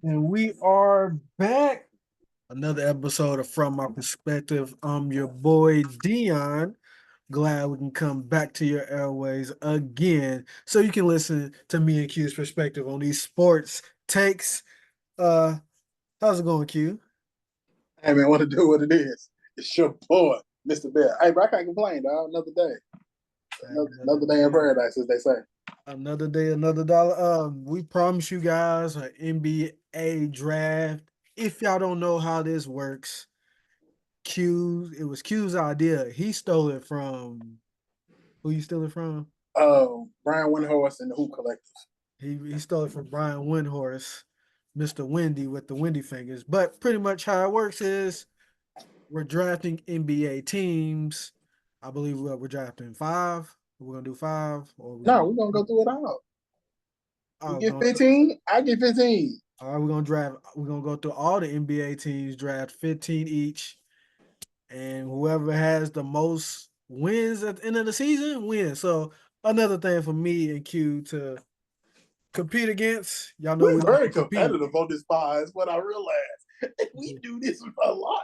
And we are back. Another episode of From My Perspective. I'm your boy Deion. Glad we can come back to your airways again so you can listen to me and Q's perspective on these sports takes. Uh, how's it going, Q? Hey man, what to do? What it is? It's your boy, Mr. Bear. Hey, bro, I can't complain, dog. Another day, another day in paradise, as they say. Another day, another dollar. We promise you guys an NBA draft. If y'all don't know how this works, it was Q's idea. He stole it from who you steal it from? Brian Windhorst and the Hoop Collective. He stole it from Brian Windhorst, Mr. Windy with the windy fingers. But pretty much how it works is we're drafting NBA teams. I believe we're drafting five. We're gonna do five, or we're No, gonna we're gonna go through it all. You oh, get 15, I get 15. all right, we're gonna draft. We're gonna go through all the NBA teams, draft 15 each, and whoever has the most wins at the end of the season wins. So another thing for me and Q to compete against. Y'all know we We're like very to compete. competitive on this pod, is what I realized. We do this a lot.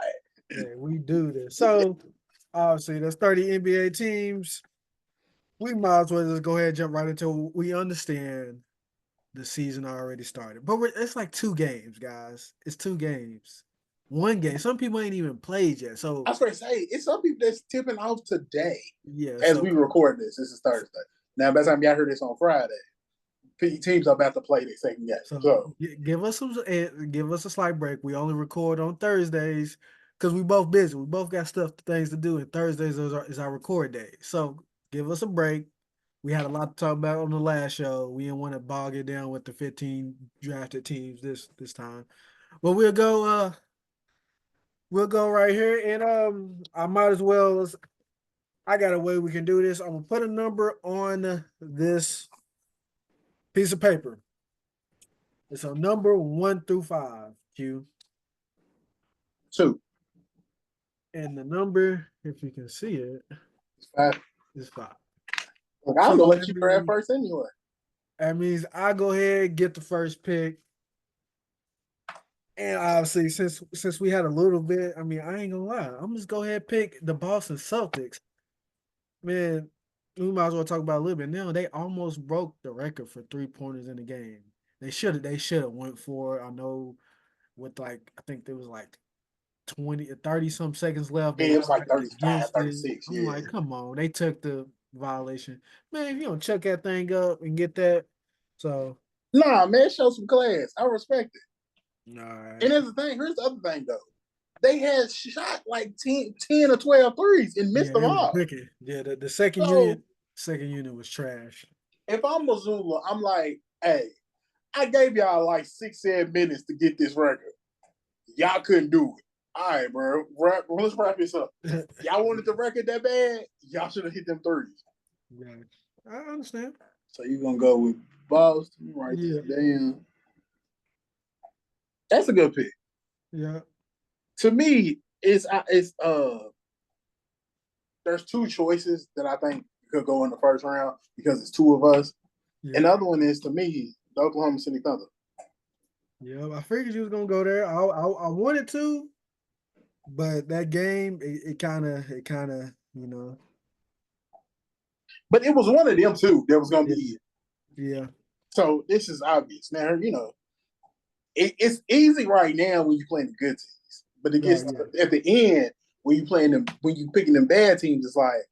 Yeah, we do this. So obviously there's 30 NBA teams. We might as well just go ahead and jump right into we understand the season already started. But it's like 2 games, guys. It's 2 games. 1 game. Some people ain't even played yet. So I was going to say, it's some people that's tipping off today yeah, as we record this. This is Thursday. Now, by the time y'all heard this on Friday, teams are about to play their second game. So give us a slight break. We only record on Thursdays because we both busy. We both got things to do, and Thursdays is our record day. So give us a break. We had a lot to talk about on the last show. We didn't want to bog it down with the 15 drafted teams this time. But we'll go right here, and I might as well. I got a way we can do this. I'm gonna put a number on this piece of paper. It's a number 1 through 5. Q. 2. And the number, if you can see it, It's 5. is 5. Look, I'm gonna let you grab first anyway. That means I go ahead, get the first pick. And obviously, since we had a little bit, I mean, I ain't gonna lie. I'm just go ahead and pick the Boston Celtics. Man, we might as well talk about it a little bit now. They almost broke the record for 3-pointers in the game. They should have went for it. I know with I think there was 20 or 30 some seconds left. Yeah, it was like 35, 36. I'm like, come on. They took the violation. Man, if you don't chuck that thing up and get that. So nah, man, show some class. I respect it. All right. And here's the thing. Here's the other thing, though. They had shot like 10 or 12 threes and missed them all. Yeah, the second unit was trash. If I'm Missoula, I'm like, hey, I gave y'all like 6-7 minutes to get this record. Y'all couldn't do it. All right, bro. Let's wrap this up. Y'all wanted the record that bad? Y'all should have hit them threes. Yeah, I understand. So you're gonna go with Boston, right? Yeah. Damn. That's a good pick. Yeah. To me, it's there's 2 choices that I think could go in the first round because it's 2 of us. Yeah. And the other one is, to me, the Oklahoma City Thunder. Yeah, I figured you was gonna go there. I wanted to, but that game, it kind of, But it was one of them too that was gonna be it. Yeah. So this is obvious. Now, it's easy right now when you're playing the good teams, but it gets at the end when you picking them bad teams, it's like,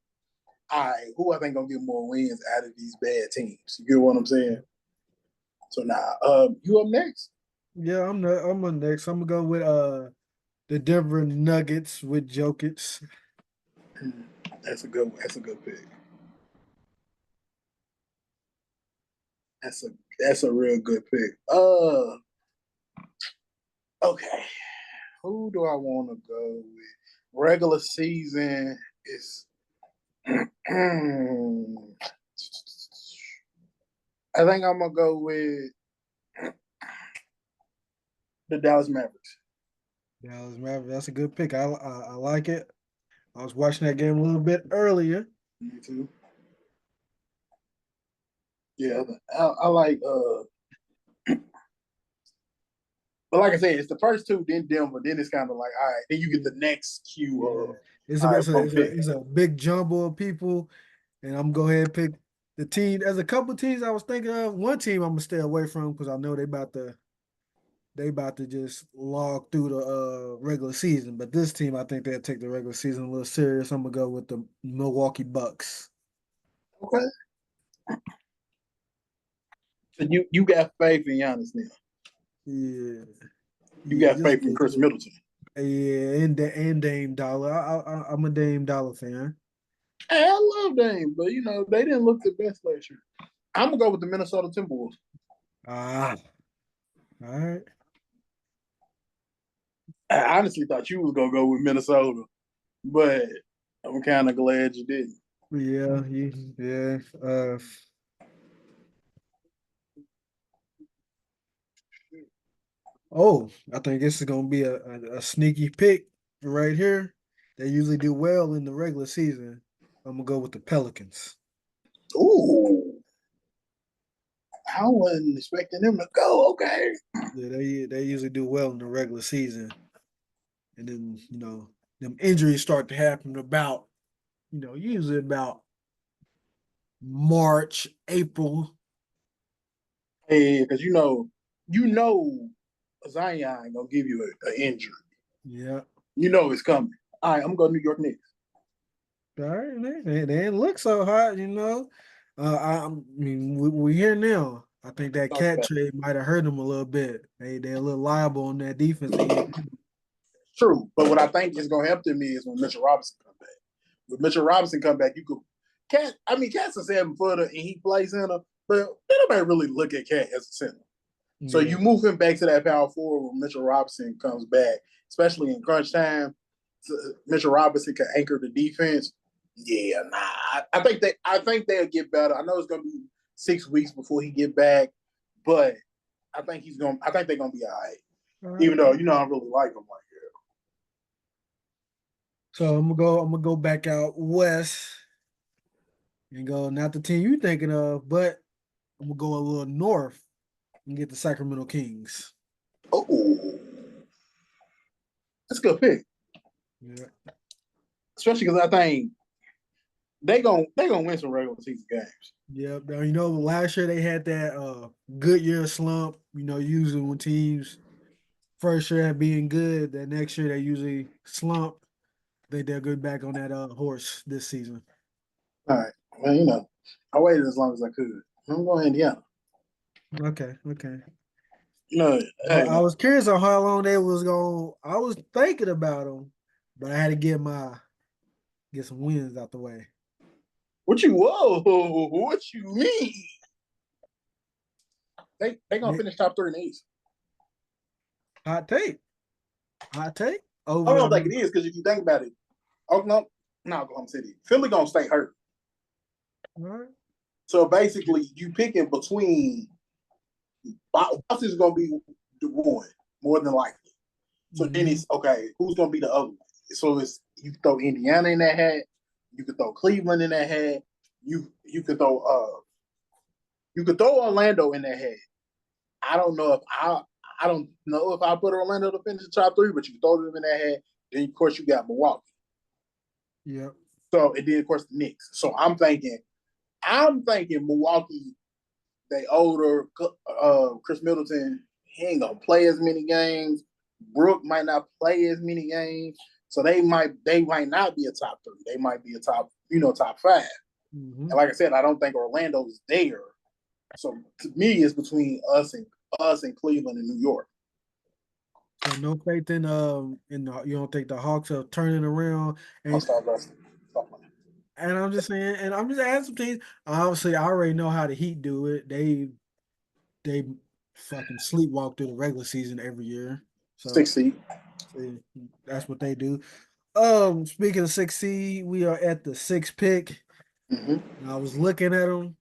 all right, who I think gonna get more wins out of these bad teams? You get what I'm saying? So now, you up next? Yeah, I'm up next. I'm gonna go with the Denver Nuggets with Jokic. That's a good pick. That's a real good pick. Okay. Who do I want to go with? Regular season is I think I'm gonna go with the Dallas Mavericks. Dallas Mavericks, that's a good pick. I like it. I was watching that game a little bit earlier. Me too. Yeah, I like but like I said, it's the first two, then Denver, then it's kind of like, all right, then you get the next queue Yeah, of it's all a right, it's a from it's a, pick. it's a big jumble of people, and I'm gonna go ahead and pick the team. There's a couple teams I was thinking of. One team I'm gonna stay away from because I know they about to just log through the regular season. But this team, I think they'll take the regular season a little serious. I'm gonna go with the Milwaukee Bucks. Okay. So you got faith in Giannis now. Yeah, You yeah, got just faith a in little Chris bit. Middleton. Yeah, and Dame Dollar. I'm a Dame Dollar fan. Hey, I love Dame, but they didn't look the best last year. I'm gonna go with the Minnesota Timberwolves. Ah, all right. I honestly thought you was gonna go with Minnesota, but I'm kind of glad you didn't. Yeah, yeah. Oh, I think this is gonna be a sneaky pick right here. They usually do well in the regular season. I'm gonna go with the Pelicans. Ooh, I wasn't expecting them to go. Okay. Yeah, they usually do well in the regular season, and then them injuries start to happen about usually about March, April. Hey, because you know, Zion ain't gonna give you an injury. Yeah. You know it's coming. All right, I'm going to New York Knicks. All right, they didn't look so hot. I mean, we here now. I think that Talk cat about it. trade might have hurt them a little bit. They're a little liable on that defensive end. True, but what I think is gonna help them is when Mitchell Robinson come back. When Mitchell Robinson come back, you could Cat. I mean, Cat's a 7-footer and he plays center, but nobody really look at Cat as a center. So Yeah. you move him back to that power forward when Mitchell Robinson comes back, especially in crunch time. So Mitchell Robinson can anchor the defense. Yeah, nah. I think they'll get better. I know it's gonna be 6 weeks before he get back, but I think they're gonna be all right. All Even right. though I really like him like So I'm gonna go back out west and go not the team you thinking of, but I'm gonna go a little north and get the Sacramento Kings. that. Oh, that's a good pick, Yeah. especially because I think they gonna win some regular season games. Yep. Now, last year they had that good year slump. Usually when teams first year at being good, that next year they usually slump. They'll get back on that horse this season. All right, well I waited as long as I could. I'm going Indiana. Okay, okay. Hey I man, was curious on how long they was going. I was thinking about them, but I had to get some wins out the way. what you mean? They gonna finish top three in the East. Hot take, hot take I over. don't think it is because if you think about it, Oklahoma, not Oklahoma City, Philly gonna stay hurt. All right. So basically, you picking between Boston's gonna be the one more than likely. So then Mhm. it's okay. Who's gonna be the other one? So it's you can throw Indiana in that hat. You could throw Cleveland in that hat. You could throw Orlando in that hat. I don't know if I don't know if I put Orlando to finish the top three, but you throw them in that hat. Then of course you got Milwaukee. Yep. So and then of course the Knicks. So I'm thinking Milwaukee. They older. Chris Middleton. He ain't gonna play as many games. Brook might not play as many games. So they might not be a top three. They might be a top five. And Hmm. like I said, I don't think Orlando's there. So to me, it's between us and Cleveland and New York. So no faith you don't think the Hawks are turning around I'll and start resting. and I'm just saying and I'm just asking some teams. Obviously, I already know how the Heat do it. They fucking sleepwalk through the regular season every year. So 6 seed. see, that's what they do. Speaking of 6 seed, we are at the sixth pick. Mm-hmm. And I was looking at them,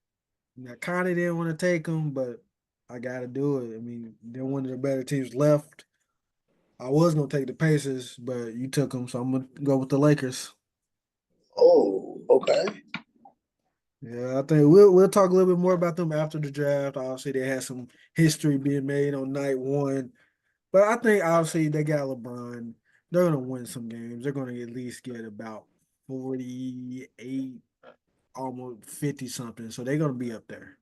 and I kind of didn't want to take them, but I got to do it. I mean, they're one of the better teams left. I was gonna take the Pacers, but you took them, so I'm gonna go with the Lakers. Oh, okay. Yeah, I think we'll talk a little bit more about them after the draft. Obviously, they had some history being made on night one, but I think obviously they got LeBron. They're gonna win some games. They're gonna at least get about 48, almost 50 something. So they're gonna be up there.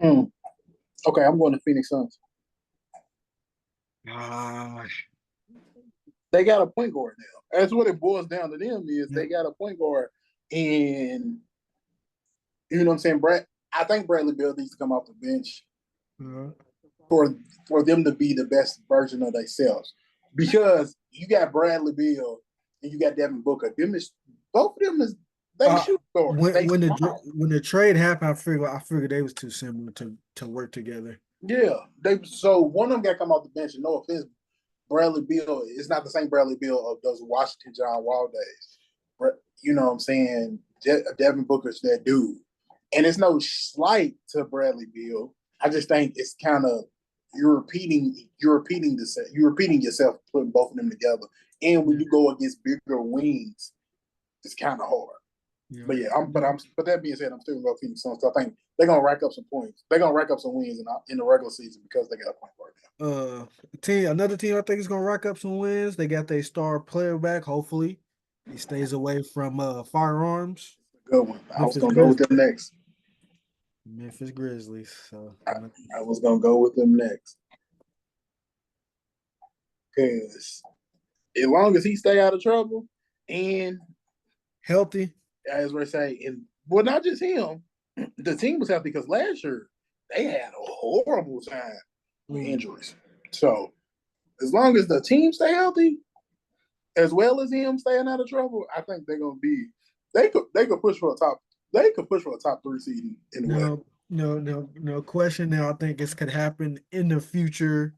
Hmm. Okay, I'm going to Phoenix Suns. Ah, They got a point guard now. That's what it boils down to them is yeah. they got a point guard, and you know what I'm saying. I think Bradley Beal needs to come off the bench Uh, for for them to be the best version of themselves. Because you got Bradley Beal and you got Devin Booker. Both of them is they uh, shoot guards. They small. when the trade happened, I figured they was too similar to work together. Yeah. They so one of them got to come off the bench. And no offense, Bradley Beal is not the same Bradley Beal of those Washington John Wall days. But you know what I'm saying? Devin Booker's that dude. And it's no slight to Bradley Beal. I just think it's kind of you're repeating yourself putting both of them together. And when Yeah, you go against bigger wings, it's kind of hard. yeah. But yeah, but that being said, I'm still going to Phoenix Suns. I think they're gonna rack up some points. They're gonna rack up some wins in the regular season because they got a point guard now. Uh, another team I think is gonna rack up some wins. They got their star player back. Hopefully, he stays away from firearms. Good one. I was Memphis gonna go with Grizz, them next. Memphis Grizzlies. So I, I was gonna go with them next because as long as he stay out of trouble, and healthy. as we say, and well, not just him, the team was healthy because last year they had a horrible time with Mm. injuries. So as long as the team stay healthy, as well as him staying out of trouble, I think they're gonna be. They could push for a top. They could push for a top three seed in the West. No, no question. Now I think this could happen in the future.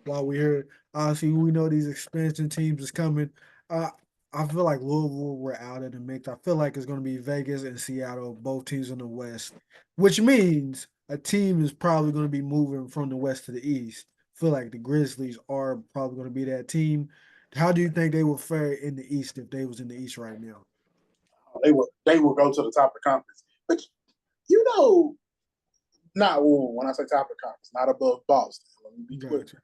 While we're here, obviously we know these expansion teams is coming. Uh, I feel like Louisville were out of the mix. I feel like it's going to be Vegas and Seattle, both teams in the West, which means a team is probably going to be moving from the West to the East. I feel like the Grizzlies are probably going to be that team. How do you think they will fare in the East if they was in the East right now? They will go to the top of the conference, but you know, not when I say top of the conference, not above Boston. Let me be clear. Gotcha.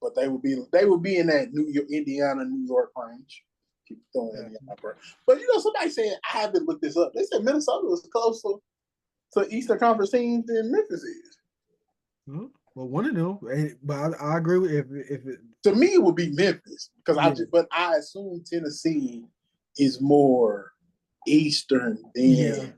But they would be in that New York, Indiana, New York range. Keep throwing Gotcha. Indiana, bro. But somebody said I had to look this up. They said Minnesota was closer to Eastern Conference teams than Memphis is. Well, one of them, but I agree with if it, To me, it would be Memphis because yeah, but I assume Tennessee is more Eastern yeah. than,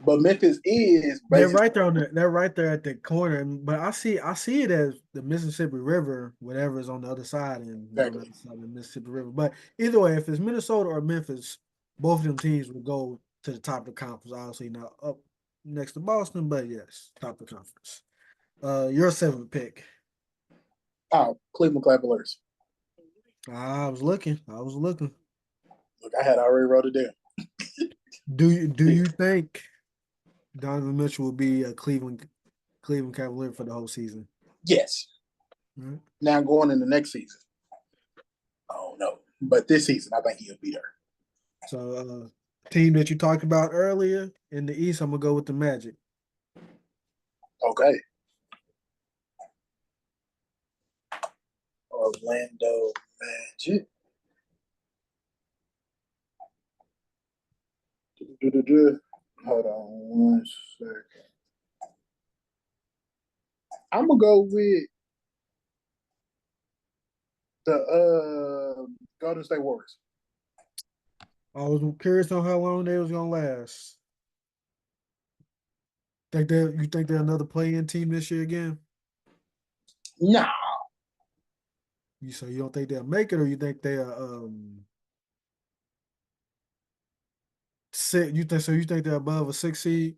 but Memphis is They're basically right there they're right there at the corner. But I see it as the Mississippi River, whatever is on the other side, and we're on the exactly. other side of the Mississippi River. But either way, if it's Minnesota or Memphis, both of them teams will go to the top of the conference. Obviously not up next to Boston, but yes, top of the conference. Your seventh pick. Oh, Cleveland Cavaliers. I was looking. I was looking. Look, I had already wrote it down. Do you think Donovan Mitchell will be a Cleveland Cavalier for the whole season? Yes. Right. Now going in the next season. Oh no. But this season, I think he'll be there. So, team that you talked about earlier in the East, I'm gonna go with the Magic. Okay. Orlando Magic. Hold on one second. I'm gonna go with the Golden State Warriors. I was curious on how long they was gonna last. You think they're another play-in team this year again? Nah, You don't think they'll make it, or you think they'll sit? You think they're above a 6 seed?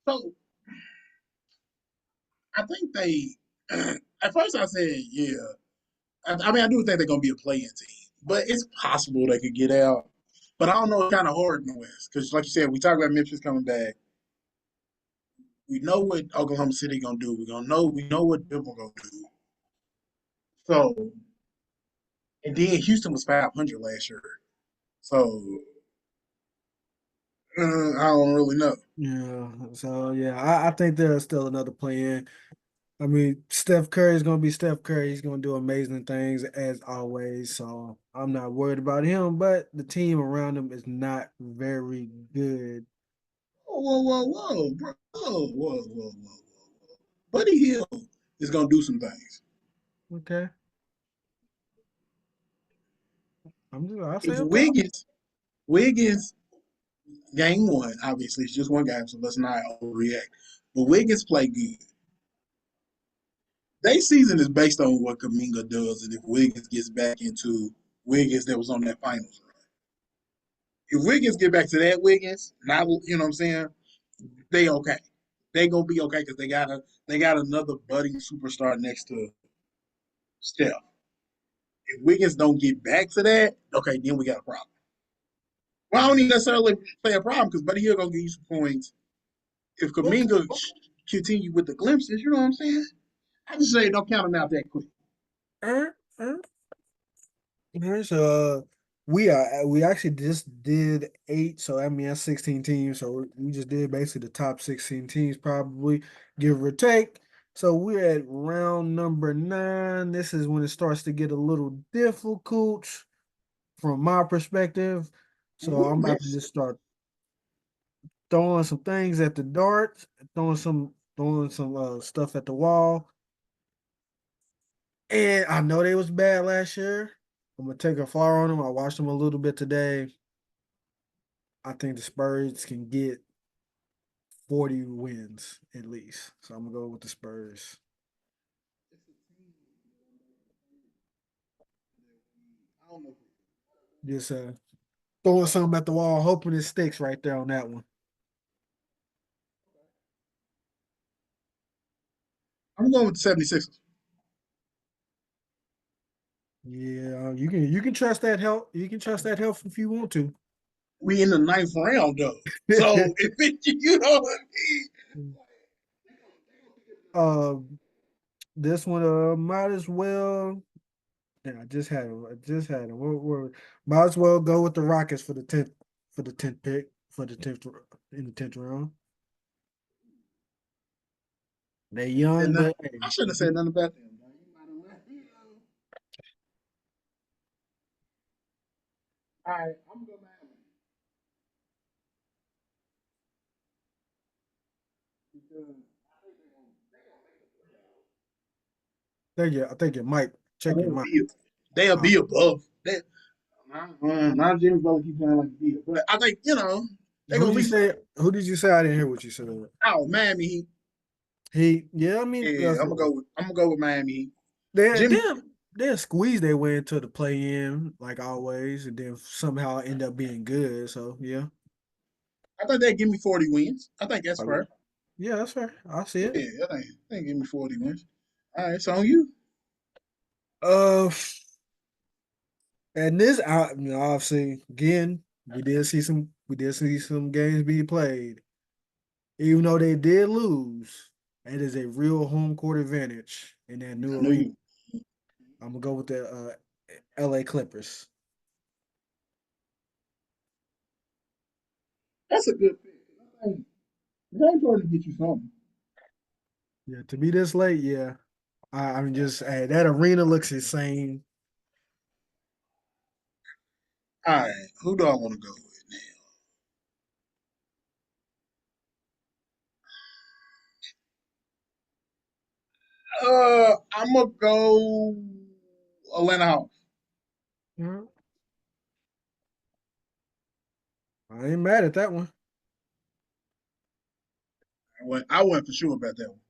so I think they. At first, I said, yeah. I mean, I do think they're gonna be a playing team, but it's possible they could get out. But I don't know. It's kind of hard in the West because, like you said, we talked about Memphis coming back. We know what Oklahoma City gonna do. We know what Denver gonna do. So and then Houston was 500 last year. So I don't really know. Yeah. So yeah, I think there's still another play in. I mean, Steph Curry is gonna be Steph Curry. He's gonna do amazing things as always. So I'm not worried about him, but the team around him is not very good. Whoa, whoa, whoa, bro. Whoa, whoa, whoa, whoa. Buddy Hill is gonna do some things. Okay. I'll say If okay. Wiggins game one, obviously it's just one game, so let's not overreact. But Wiggins play good. Their season is based on what Kaminga does, and if Wiggins gets back into Wiggins that was on that finals run. If Wiggins get back to that Wiggins, not you know what I'm saying, they okay. They gonna be okay because they got another budding superstar next to Steph. If Wiggins don't get back to that, okay, then we got a problem. Well, I don't even necessarily say a problem because Buddy Hill gonna give you some points. If Okay. Kaminga continue with the glimpses, you know what I'm saying? I just say don't count him out that quick. Uh, uh. Okay, so we actually just did eight, so I mean that's 16 teams. So we just did basically the top 16 teams, probably give or take. So we're at round number 9. This is when it starts to get a little difficult from my perspective. So Ooh, I'm about to yes. just start throwing some things at the darts, throwing some stuff at the wall. And I know they was bad last year. I'm gonna take a flyer on them. I watched them a little bit today. I think the Spurs can get 40 wins at least. So I'm gonna go with the Spurs. I don't know. Just throwing something at the wall, hoping it sticks right there on that one. I'm going with the 76ers. Yeah, you can trust that help. You can trust that help if you want to. We in the ninth round though. So if it, you know what I mean? uh, this one might as well. Yeah, I just had him. I just had him. Might as well go with the Rockets for the tenth pick for the tenth in the 10th round. They And young, but hey, I shouldn't have said nothing about them. All right, I'm gonna go Miami because I think your mic. Check your they'll mic. be they'll Uh, be above. Not Jimmy Butler keep playing like he did, but I think they're who gonna did at you least. say? Who did you say? I didn't hear what you said. Oh, Miami Heat. Yeah, I mean, Yeah, I'm gonna go with Miami Heat. they Jimmy, they they squeeze their way into the play in like always, and then somehow end up being good. So yeah, I think they give me 40 wins. I think that's okay. fair. Yeah, that's fair. I see it. Yeah, I think they give me 40 wins. All right, so on you. Uh, and this out, obviously, again, we did see some games being played, even though they did lose. It is a real home court advantage in that new I knew arena. you. I'm gonna go with the L.A. Clippers. That's a good pick. I think they're trying to get you something. Yeah, to be this late, yeah. I'm just hey, that arena looks insane. All right, who do I want to go with now? I'm gonna go Atlanta Hawks. Mhm. I ain't mad at that one. I went for sure about that one.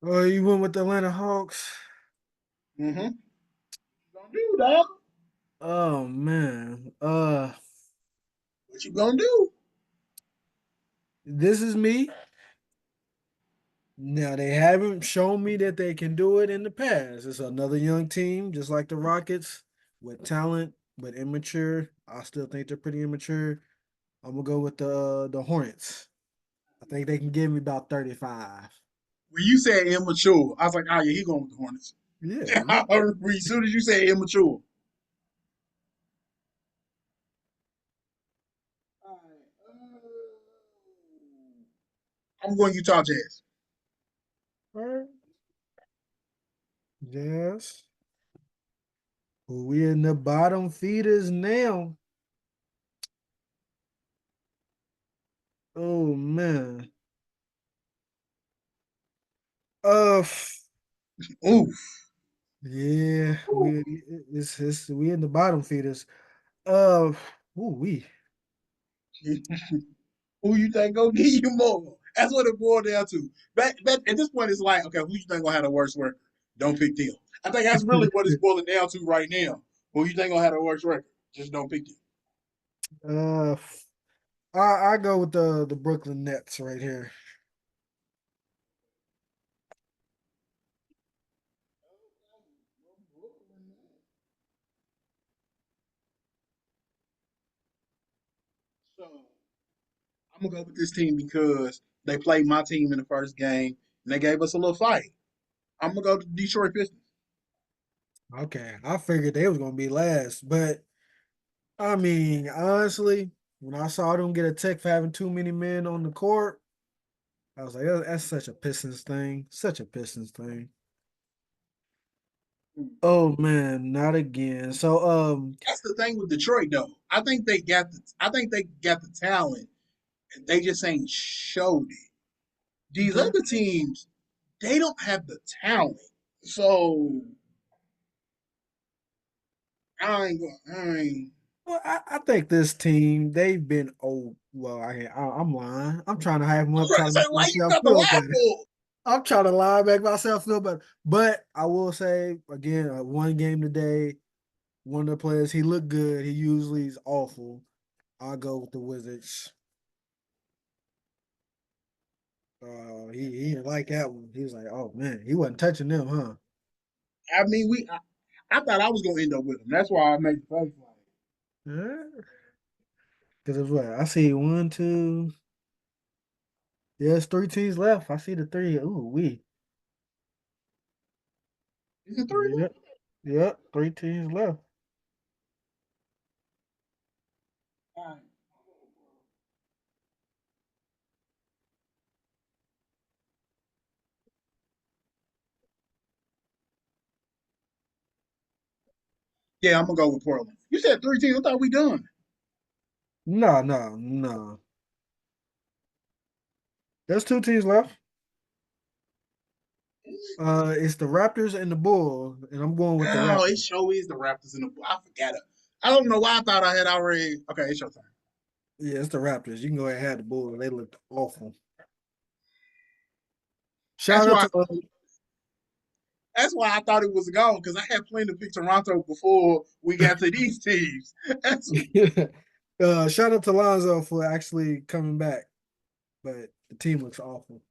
Oh, you went with the Atlanta Hawks. Mm-hmm. What you gonna do, dog? Oh man. What you gonna do? This is me. Now they haven't shown me that they can do it in the past. It's another young team, just like the Rockets, with talent. but immature. I still think they're pretty immature. I'm gonna go with the Hornets. I think they can give me about 35. When you said immature, I was like, oh yeah, he going with the Hornets. Yeah. As soon as you said immature. All right, I'm going Utah Jazz. All right. Yes. We in the bottom feeders now. Oh man. Uh Oof. yeah, we in the bottom feeders. We Who you think gonna give you more? That's what it boiled down to. But at this point, it's like, okay, who you think gonna have the worst record? Don't pick them. I think that's really what it's boiling down to right now. Who you think gonna have the worst record? Just don't pick them. uh I go with the Brooklyn Nets right here. So I'm gonna go with this team because they played my team in the first game and they gave us a little fight. I'm gonna go to Detroit Pistons. Okay, I figured they was gonna be last, but I mean, honestly, when I saw them get a tech for having too many men on the court, I was like, That's such a Pistons thing, such a Pistons thing." Oh man, not again. So That's the thing with Detroit, though. I think they got the talent. They just ain't showed it. These okay. other teams, they don't have the talent. So I ain't. Well, I think this team they've been old. Well, I'm lying. I'm trying to hype them I up, was ready try to to say, make why you myself got the feel lie better. for? I'm trying to lie, make myself feel better. But I will say again, one game today, one of the players he looked good. He usually is awful. I'll go with the Wizards. He didn't like that one. He was like, "Oh man, he wasn't touching them, huh?" I mean, I thought I was gonna end up with them. That's why I made the face like. Yeah. Because it's what I see one, two. There's three teams left. I see the three. Ooh, we. Is it three Yep. Yep. Three teams left. left? Yeah, I'm gonna go with Portland. You said three teams. I thought we done. No, no, no. There's two teams left. It's the Raptors and the Bulls, and I'm going with the Oh, it Raptors. show is the Raptors in the. I forgot it. I don't know why I thought I had already. Okay, it's your turn. Yeah, it's the Raptors. You can go ahead and have the Bulls. They looked awful. That's Shout out why. to That's why I thought it was gone because I had planned to pick Toronto before we got to these teams. That's shout out to Lonzo for actually coming back, but the team looks awful.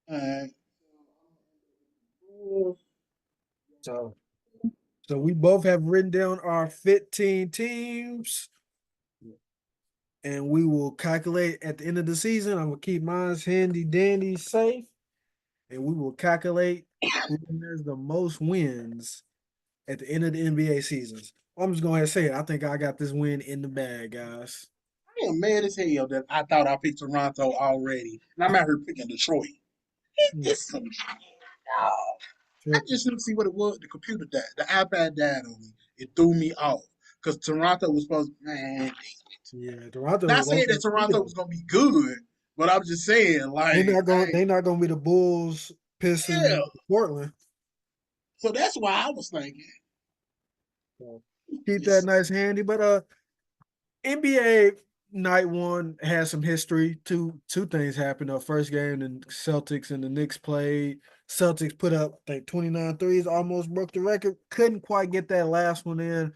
uh, So, so we both have written down our 15 teams, and we will calculate at the end of the season. I'm gonna keep mine handy dandy safe, and we will calculate who has the most wins at the end of the NBA seasons. I'm just going to say it. I think I got this win in the bag, guys. I am mad as hell that I thought I picked Toronto already, and I'm out here picking Detroit. Hmm, It's some. Oh, I tripping. just didn't see what it was. The computer died. The iPad died on me. It threw me off because Toronto was supposed. Man, Yeah, Toronto not was saying that looking Toronto was good. gonna be good, but I'm just saying, like, They not gonna be the Bulls, yeah. Pistons, Portland. So that's why I was thinking. So keep that It's, nice handy. But NBA night one has some history. Two things happened. The first game, the Celtics and the Knicks played. Celtics put up I think 29 threes, almost broke the record. Couldn't quite get that last one in.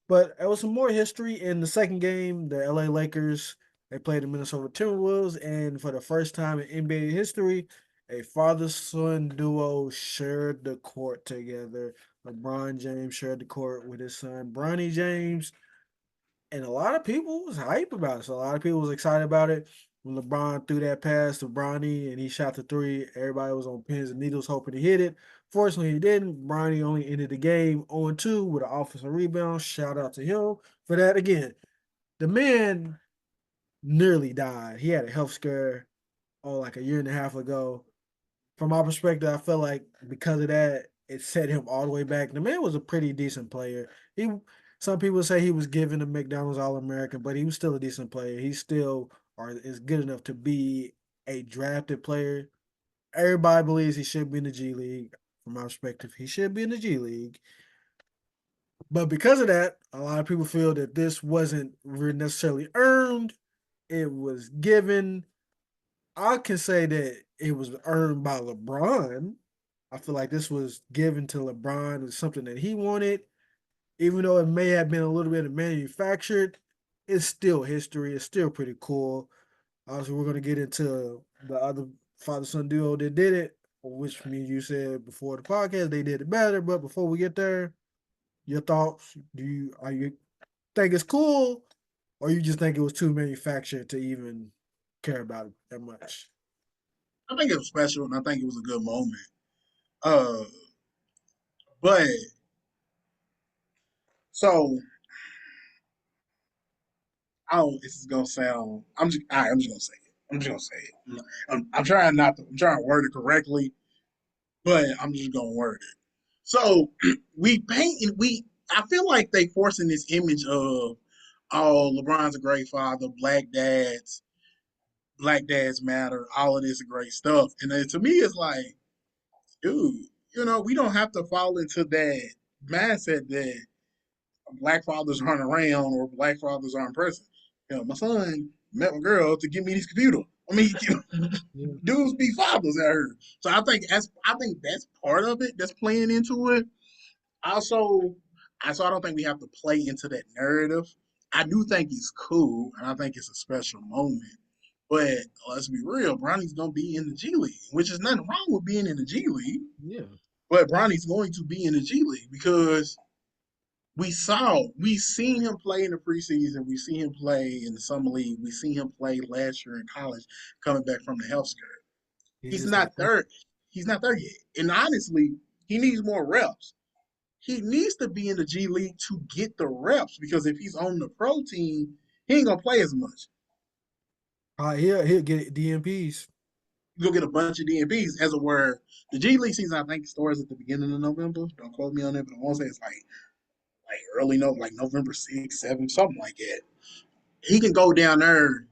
But there was some more history in the second game. The LA Lakers, they played the Minnesota Timberwolves, and for the first time in NBA history, a father-son duo shared the court together. LeBron James shared the court with his son, Bronny James, and a lot of people was hype about it. So a lot of people was excited about it when LeBron threw that pass to Bronny and he shot the three. Everybody was on pins and needles hoping to hit it. Fortunately, he didn't. Bronny only ended the game 0-2 with an offensive rebound. Shout out to him for that. Again, the man nearly died. He had a health scare like a year and a half ago. From my perspective, I felt like because of that, it set him all the way back. The man was a pretty decent player. He Some people say he was given a McDonald's All American, but he was still a decent player. He still is good enough to be a drafted player. Everybody believes he should be in the G League. From my perspective, he should be in the G League. But because of that, a lot of people feel that this wasn't necessarily earned. It was given. I can say that it was earned by LeBron. I feel like this was given to LeBron. It was something that he wanted. Even though it may have been a little bit manufactured, it's still history. It's still pretty cool. Obviously, we're going to get into the other father-son duo that did it, which me and you said before the podcast, they did it better. But before we get there, your thoughts? Are you think it's cool, or you just think it was too manufactured to even care about it that much? I think it was special, and I think it was a good moment. Uh, but so I don't. This is gonna sound. I'm just. All right, I'm just gonna say it. I'm just gonna say it. I'm trying not to. I'm trying to word it correctly, but I'm just gonna word it. So we paint. We. I feel like they forcing this image of, oh, LeBron's a great father, black dads matter, all of this great stuff, and then to me, it's like, dude, we don't have to fall into that mindset that black fathers aren't around or black fathers aren't present. My son met my girl to give me this computer. I mean, Yeah. dudes be fathers out here. So I think that's part of it that's playing into it. Also, I don't think we have to play into that narrative. I do think it's cool and I think it's a special moment. But let's be real, Bronny's gonna be in the G League, which is nothing wrong with being in the G League. Yeah. But Bronny's going to be in the G League because we seen him play in the preseason, we see him play in the summer league, we see him play last year in college, coming back from the health scare. He's He's just not not there. He's not there yet, and honestly, he needs more reps. He needs to be in the G League to get the reps because if he's on the pro team, he ain't gonna play as much. he'll get DMPs. You'll get a bunch of DNPs as it were. The G League season, I think, starts at the beginning of November. Don't quote me on it, but I want to say it's like early no, like November 6th, 7th, something like that. He can go down there.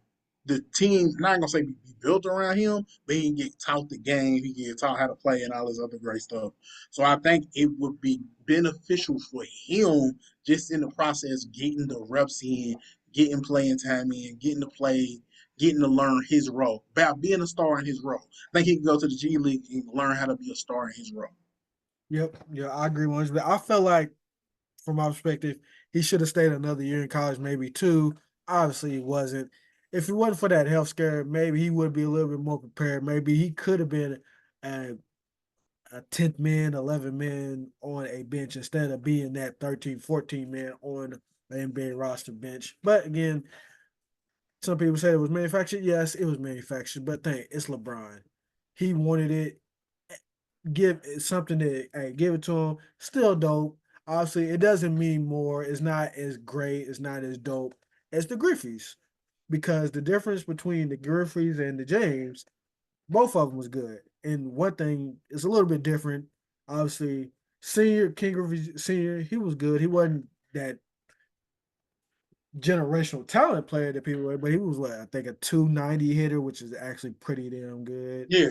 The team, not gonna say be built around him, but he can get taught the game. He can get taught how to play and all this other great stuff. So I think it would be beneficial for him just in the process getting the reps in, getting playing time in, getting to play, getting to learn his role about being a star in his role. I think he can go to the G League and learn how to be a star in his role. Yep. Yeah, I agree 100%. I felt like, from my perspective, he should have stayed another year in college, maybe two. Obviously, he wasn't. If it wasn't for that health scare, maybe he would be a little bit more prepared. Maybe he could have been a, a 10th man, 11 man on a bench instead of being that 13, 14 man on the NBA roster bench. But again, some people say it was manufactured. Yes, it was manufactured. But think it's LeBron. He wanted it. Give it something that, hey, give it to him. Still dope. Obviously, it doesn't mean more. It's not as great. It's not as dope as the Griffeys, because the difference between the Griffeys and the James, both of them was good. And one thing is a little bit different. Obviously, senior King Griffey senior, he was good. He wasn't that generational talent player that people were, but he was what, I think, a 290 hitter, which is actually pretty damn good. Yeah,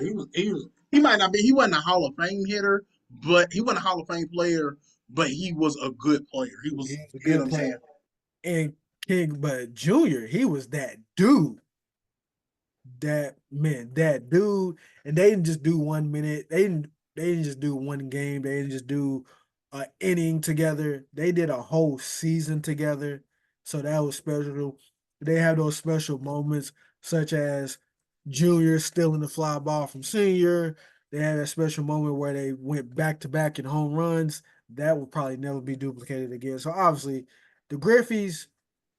he might not be he wasn't a Hall of Fame hitter, but he wasn't a Hall of Fame player, but he was a good player. He He was, was a you know what good I'm saying? player. And King, but Junior, he was that dude. That dude. And they didn't just do 1 minute. They didn't just do one game. They didn't just do an inning together. They did a whole season together. So that was special. They have those special moments, such as Junior stealing the fly ball from Senior. They had a special moment where they went back to back in home runs. that will probably never be duplicated again. So obviously, the Griffies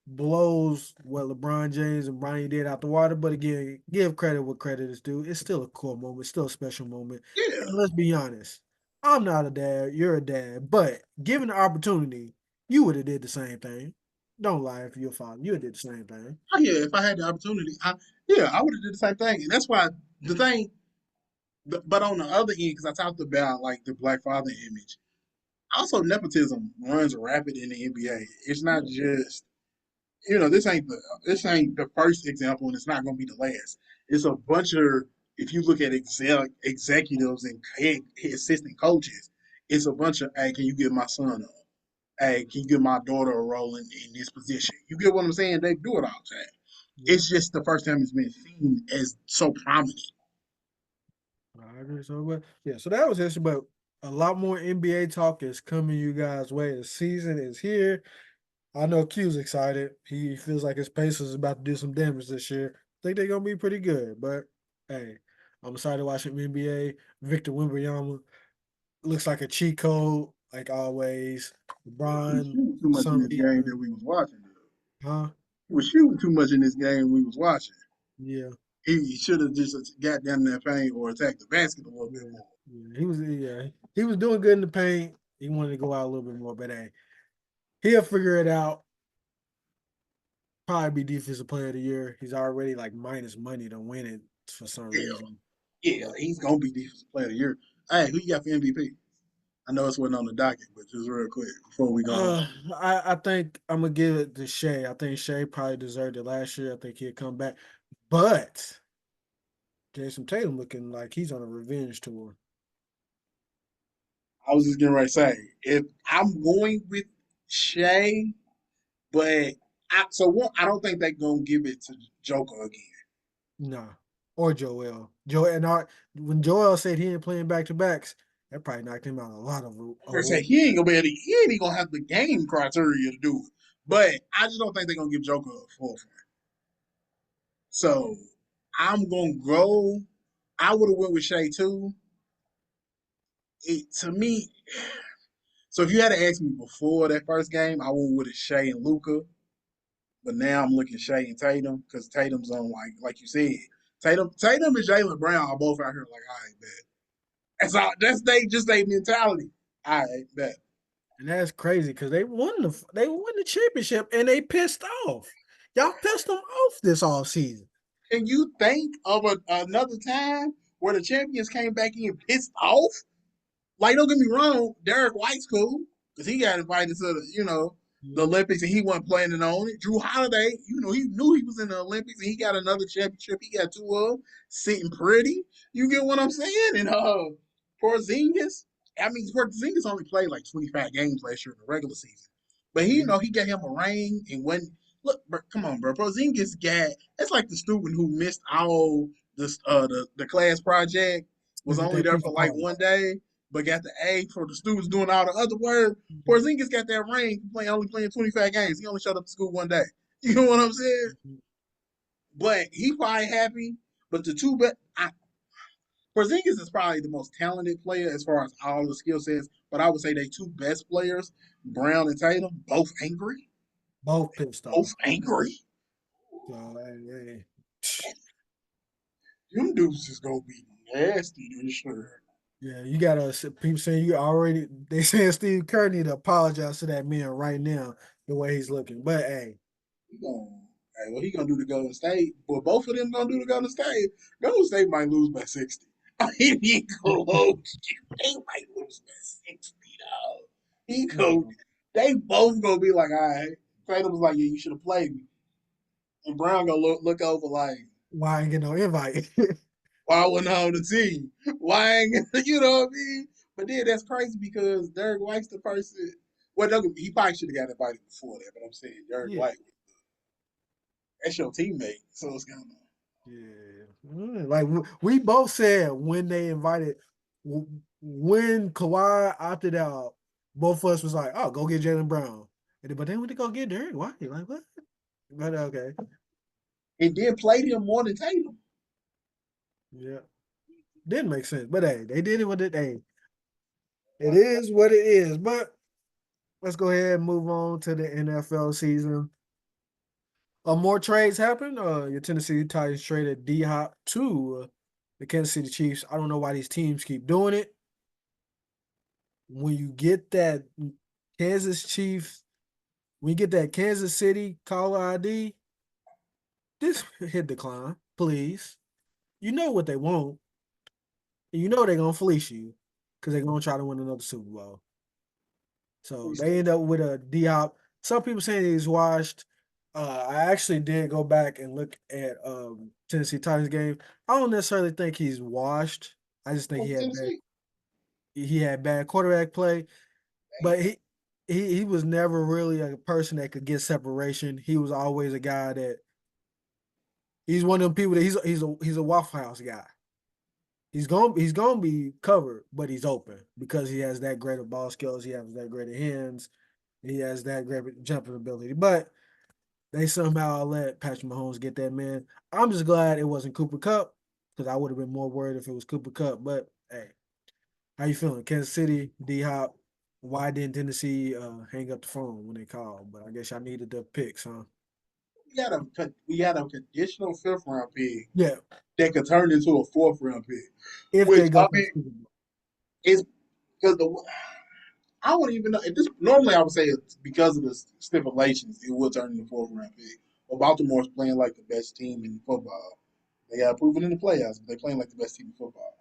blows what LeBron James and Bronny did out the water. But again, give credit what credit is due. It's still a cool moment, still a special moment. Yeah. And let's be honest, I'm not a dad, you're a dad, but given the opportunity, you would have did the same thing. Don't lie if you're a father. You would have did the same thing. Oh, yeah, if I had the opportunity, I would have did the same thing. And that's why the thing, but on the other end, because I talked about like the black father image, also nepotism runs rapid in the NBA. It's not just this ain't the first example, and it's not going to be the last. It's a bunch of if you look at executives and assistant coaches, it's a bunch of hey, can you give my son a hey, can you give my daughter a role in this position? You get what I'm saying? They do it all the time. Yeah, It's just the first time it's been seen as so prominent. I agree. So, but yeah, so that was history. But a lot more NBA talk is coming you guys' way. The season is here. I know Q's excited. He feels like his Pacers is about to do some damage this year. Think they're gonna be pretty good. But hey, I'm excited watching NBA. Victor Wembanyama looks like a cheat code, like always. He was LeBron, shooting too much in some this game defense. that we was watching. Huh? He was shooting too much in this game we was watching. Yeah. He should have just got down in that paint or attacked the basket a little bit Yeah. more. He was doing good in the paint. He wanted to go out a little bit more, but hey, he'll figure it out. Probably be defensive player of the year. He's already like minus money to win it for some Yeah, reason. yeah, But he's gonna be defensive player of the year. Hey, who you got for MVP? I know it's wasn't on the docket, but just real quick before we go home. I think I'm gonna give it to Shea. I think Shea probably deserved it last year. I think he'll come back. But Jason Tatum looking like he's on a revenge tour. I was just getting ready to say if I'm going with Shea, but I don't think they're gonna give it to Joker again. Nah. Or Joel. Joel and when Joel said he ain't playing back to backs, that probably knocked him out a lot of I say awards. he ain't even gonna have the game criteria to do it. But I just don't think they're gonna give Joker a full front. So I'm gonna go. I would have went with Shea too. To me, so if you had to ask me before that first game, I went with Shea and Luca. But now I'm looking Shea and Tatum because Tatum's on like you said. Tatum and Jalen Brown are both out here like, all right, bet. That's they mentality. All right, bet. And that's crazy because they won the championship and they pissed off. Y'all pissed them off this all season. Can you think of another time where the champions came back in pissed off? Like, don't get me wrong, Derek White's cool because he got invited to the Olympics and he wasn't planning on it. Drew Holiday, he knew he was in the Olympics and he got another championship. He got two of them sitting pretty. You get what I'm saying? And Porzingis, I mean, Porzingis only played like 25 games last year in the regular season, but he got him a ring and when look, bro, come on, bro, Porzingis got that's like the student who missed all the class project was Look at only that there piece for of like pie. one day but got the A for the students doing all the other work. Mhm. Porzingis got that ring only playing 25 games. He only showed up to school one day. You know what I'm saying? Mhm. But he probably happy. But the two bet Porzingis is probably the most talented player as far as all the skill sets. But I would say they two best players, Brown and Tatum, both angry. Both pissed Both off. angry. So hey. Them dudes is gonna be nasty this sure. Yeah, you gotta people saying you already they saying Steve Kerr need to apologize to that man right now, the way he's looking. But hey, He gonna, hey, what he gonna do to Golden State? Well, both of them gonna do to Golden State. Golden State might lose by 60. I mean, he close. They might lose by 60, though. He go. no, They both gonna be like, all right. Tatum was like, yeah, you should have played me. And Brown gonna look over like, why I ain't get no invite? why I wasn't on the team? Why ain't you know what I mean? But then that's crazy because Derek White's the person. Well, he probably should have got invited before that, but I'm saying Derek Yeah. White, that's your teammate. So it's kind of Yeah. Like we both said when they invited when Kawhi opted out, both of us was like, oh, go get Jalen Brown. But then when they go get Derek White, like what? But okay. and then played him more than Tatum. Yeah. Didn't make sense. But hey, they did it with it. Hey, It is what it is. But let's go ahead and move on to the NFL season. More trades happened. Your Tennessee Titans traded D Hop to the Kansas City Chiefs. I don't know why these teams keep doing it. When you get that Kansas Chiefs, when you get that Kansas City caller ID, just hit decline, please. You know what they want. And you know they're gonna fleece you because they're gonna try to win another Super Bowl. So they end up with a D Hop. Some people saying he's washed. I actually did go back and look at Tennessee Titans game. I don't necessarily think he's washed. I just think Oh, Tennessee. he had bad quarterback play, but he was never really a person that could get separation. He was always a guy that he's one of them people that he's a Waffle House guy. He's gonna be covered, but he's open because he has that great of ball skills. He has that great of hands. He has that great jumping ability. But they somehow let Patrick Mahomes get that man. I'm just glad it wasn't Cooper Cup because I would have been more worried if it was Cooper Cup. But hey, how you feeling? Kansas City, D Hop. Why didn't Tennessee hang up the phone when they called? But I guess I needed the picks, huh? We had a conditional fifth round pick Yeah, that could turn into a fourth round pick, if which they go I to the mean Super Bowl. is because the I wouldn't even know. This, normally, I would say it's because of the stipulations, it would turn into fourth round pick. But Baltimore's playing like the best team in football. They got proven in the playoffs, but they're playing like the best team in football.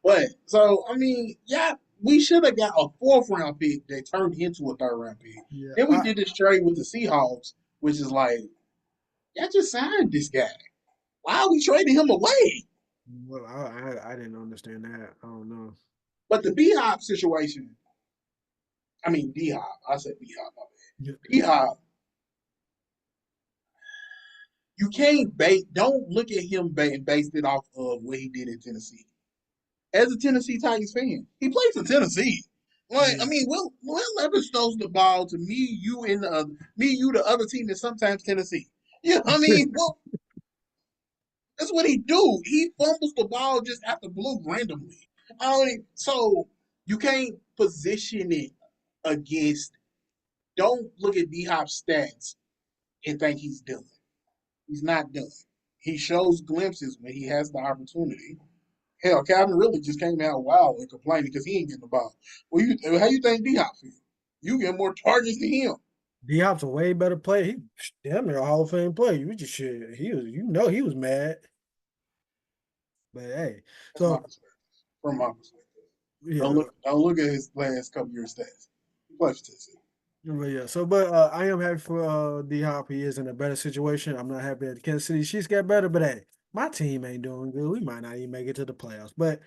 But so I mean, yeah, we should have got a fourth round pick that turned into a third round pick. Yeah, Then we did this trade with the Seahawks, which is like, y'all just signed this guy. Why are we trading him away? well, I didn't understand that. I don't know. But the B Hop situation, I mean D Hop, I said B Hop, my Yeah. bad. D Hop, you can't base. Don't look at him and base it off of what he did in Tennessee. As a Tennessee Titans fan, he plays for Tennessee. Like I Yeah. mean, Will Levis throws the ball to me, you, and the other team, and sometimes Tennessee. Yeah, I mean, well, that's what he do. He fumbles the ball just after blue randomly. I mean, so you can't position it against. Don't look at D Hop's stats and think he's done. He's not done. He shows glimpses when he has the opportunity. Hell, Calvin really just came out wild and complaining because he ain't getting the ball. How you think D Hop feel? You get more targets than him. D Hop's a way better player. He damn near a Hall of Fame player. You just should. He was mad. But hey, That's my so perspective. From my perspective, don't yeah, look at his last couple years stats. He plays for Tennessee. but yeah. So, but I am happy for D Hop. He is in a better situation. I'm not happy that the Kansas City Chiefs got better, but hey, my team ain't doing good. We might not even make it to the playoffs. But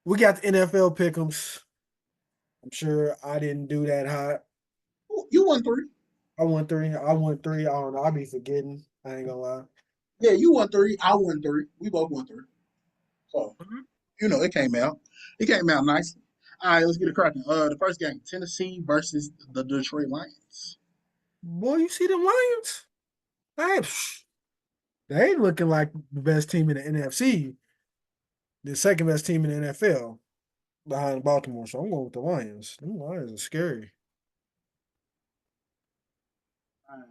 we got the NFL pick'ems. I'm sure I didn't do that hot. You won three. I won three. I won three. I don't know. I be forgetting. I ain't gonna lie. Yeah, you won three. I won three. We both won three. So it came out. It came out nicely. All right, let's get it cracking. The first game, Tennessee versus the Detroit Lions. Boy, you see them Lions? Hey, they ain't looking like the best team in the NFC. The second best team in the NFL behind Baltimore. So I'm going with the Lions. Them Lions are scary. All right.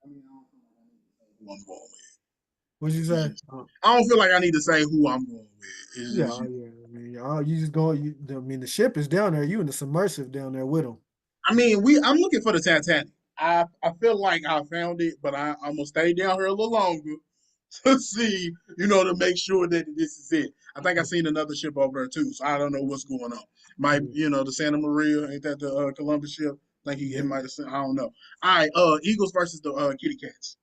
I mean, I don't feel like I need to say who I'm going with. What'd you It's say? just, I don't feel like I need to say who I'm going with. Yeah, It's just, yeah. I mean, you just go. I mean, the ship is down there. You and the submersive down there with them. I mean, I'm looking for the Titanic. I feel like I found it, but I'm gonna stay down here a little longer to see, to make sure that this is it. I think I seen another ship over there too, so I don't know what's going on. Might the Santa Maria, ain't that the Columbus ship? I think it Yeah. might have sent. I don't know. All right, Eagles versus the Kitty Cats.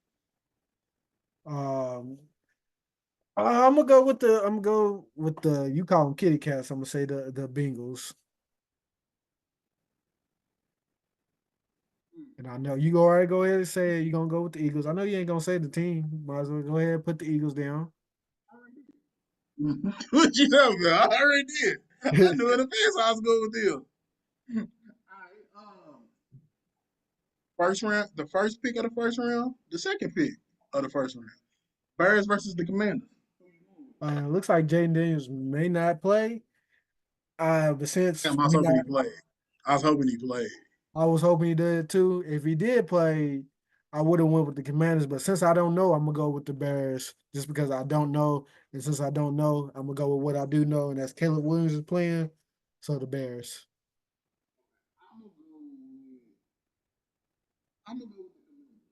Um, I'm gonna go with the. I'm gonna go with the. You call them kitty cats. I'm gonna say the Bengals. And I know you go all right. Go ahead and say it. You're gonna go with the Eagles. I know you ain't gonna say the team. Might as well go ahead and put the Eagles down. What you talking about? I already did. I knew in advance I was going with them. All right, first round, the first pick of the first round, the second pick of the first round. Bears versus the Commanders. Looks like Jaden Daniels may not play. But since Damn, I was we hoping he got, played. I was hoping he played. I was hoping he did too. If he did play, I would have went with the Commanders. But since I don't know, I'm gonna go with the Bears just because I don't know. And since I don't know, I'm gonna go with what I do know, and that's Caleb Williams is playing. So the Bears. I'm gonna go with the Commanders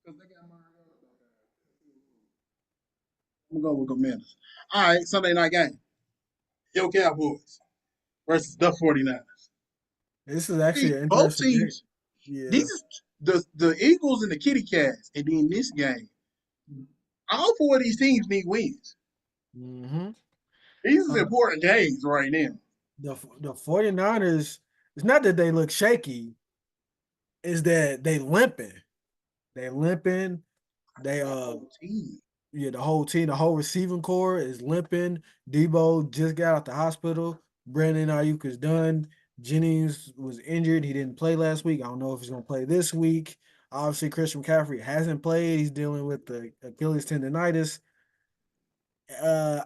because they got Mariota. I'm gonna go with Commanders. All right, Sunday night game. Yo Cowboys versus the 49ers. This is actually See, an both interesting game. teams, these Yeah. is the Eagles and the Kitty Cats, and then this game, all four of these teams need wins. Mm-hmm. These is Uh, important games right now. the 49ers, it's not that they look shaky, it's that they limping. They limping. They The whole team. yeah, the whole team, the whole receiving core is limping. Debo just got out the hospital. Brandon Ayuk is done. Jennings was injured. He didn't play last week. I don't know if he's gonna play this week. Obviously, Christian McCaffrey hasn't played. He's dealing with the Achilles tendonitis. Uh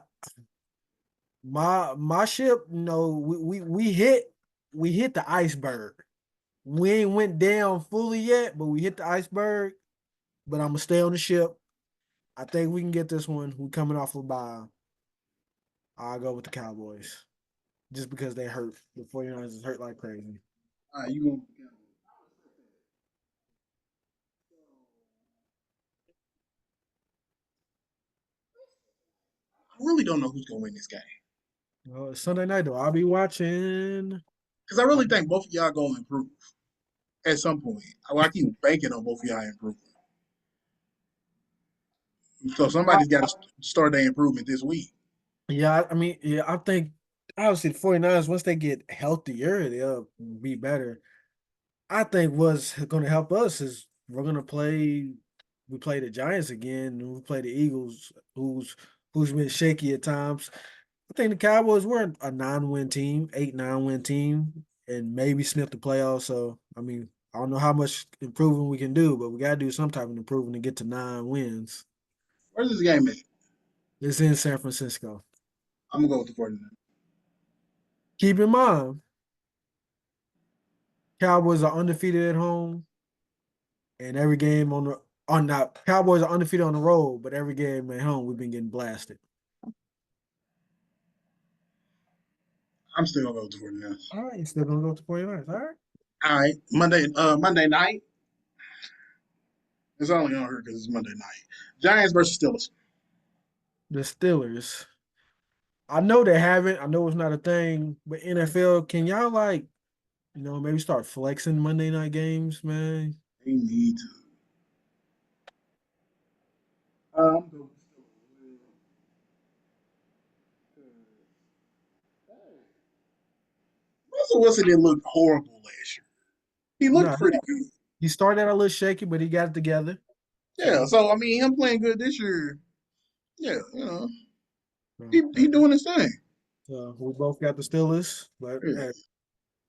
my ship, we hit the iceberg. We ain't went down fully yet, but we hit the iceberg. But I'm gonna stay on the ship. I think we can get this one. We coming off of bye. I'll go with the Cowboys. Just because they hurt. The 49ers is hurt like crazy. All right, you gonna? I really don't know who's gonna win this game It's Sunday night though. I'll be watching. because I I'll really be, think both of y'all gonna improve at some point. I keep banking on both of y'all improving. So somebody's got to start their improvement this week. yeah, I mean, yeah, I think obviously the 49ers, once they get healthier, they'll be better. I think what's gonna help us is we play the Giants again, and we play the Eagles, who's been shaky at times. I think the Cowboys were a 9-win team, 8, 9-win team, and maybe sniff the playoffs. So I mean, I don't know how much improving we can do, but we gotta do some type of improving to get to 9 wins. Where's this game at? It's in San Francisco. I'm gonna go with the 49ers. Keep in mind, Cowboys are undefeated at home, and every game on not Cowboys are undefeated on the road, but every game at home we've been getting blasted. I'm still gonna go with the 49ers. All right, you still gonna go to 49ers. All right. All right, Monday night. It's only on her because it's Monday night. Giants versus Steelers. The Steelers. I know they haven't. I know it's not a thing, but NFL, can y'all maybe start flexing Monday night games, man? They need to. I'm going with the Steelers. Russell Wilson didn't look horrible last year. He looked No, pretty good. he started out a little shaky, but he got it together. Yeah, So, so I mean, him playing good this year. Yeah, so, he doing his thing. we both got the Steelers, but Yeah. hey,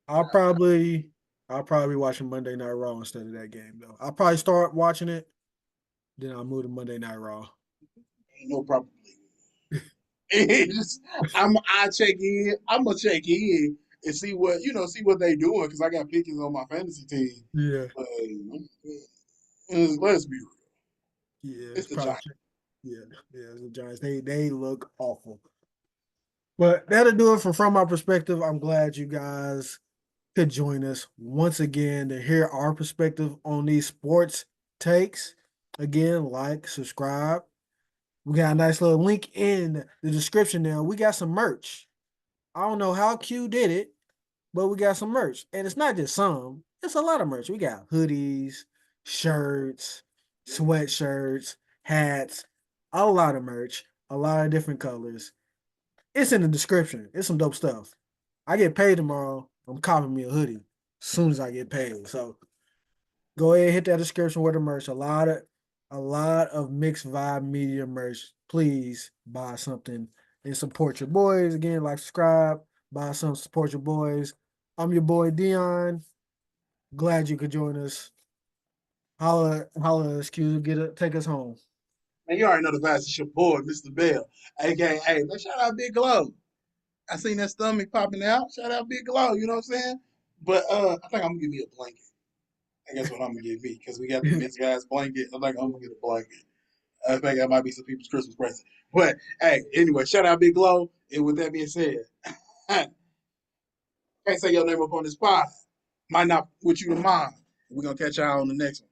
I'll probably I'll probably be watching Monday Night Raw instead of that game though. I'll probably start watching it, then I'll move to Monday Night Raw. Ain't no problem. It's just, I check in. I'm gonna check in and see see what they doing because I got Pickens on my fantasy team. Yeah, But let's be real, yeah, it's it's the probably Giants. yeah, yeah. The Giants they look awful. But that'll do it from our perspective. I'm glad you guys could join us once again to hear our perspective on these sports takes. Again, like, subscribe. We got a nice little link in the description there. We got some merch. I don't know how Q did it, but we got some merch. And it's not just some, it's a lot of merch. We got hoodies, shirts, sweatshirts, hats, a lot of merch, a lot of different colors. It's in the description. It's some dope stuff. I get paid tomorrow. I'm copping me a hoodie as soon as I get paid. So go ahead, hit that description with the merch. A lot of mixed vibe media merch. Please buy something and support your boys. Again, like, subscribe, buy some, support your boys. I'm your boy Deion. Glad you could join us. Holla, holla, excuse, take us home. Man, you already know the vibes. It's your boy, Mr. Bell. AKA, hey, man, shout out Big Glow. I seen that stomach popping out. Shout out Big Glow, you know what I'm saying? But I think I'm gonna give me a blanket. I guess what I'm gonna give me, because we got the Miss Guys blanket. I think I'm gonna get a blanket. I think that might be some people's Christmas present. But hey, anyway, shout out Big Glow. And with that being said, can't say your name up on this pod. Might not with you tomorrow. We're gonna catch y'all on the next one.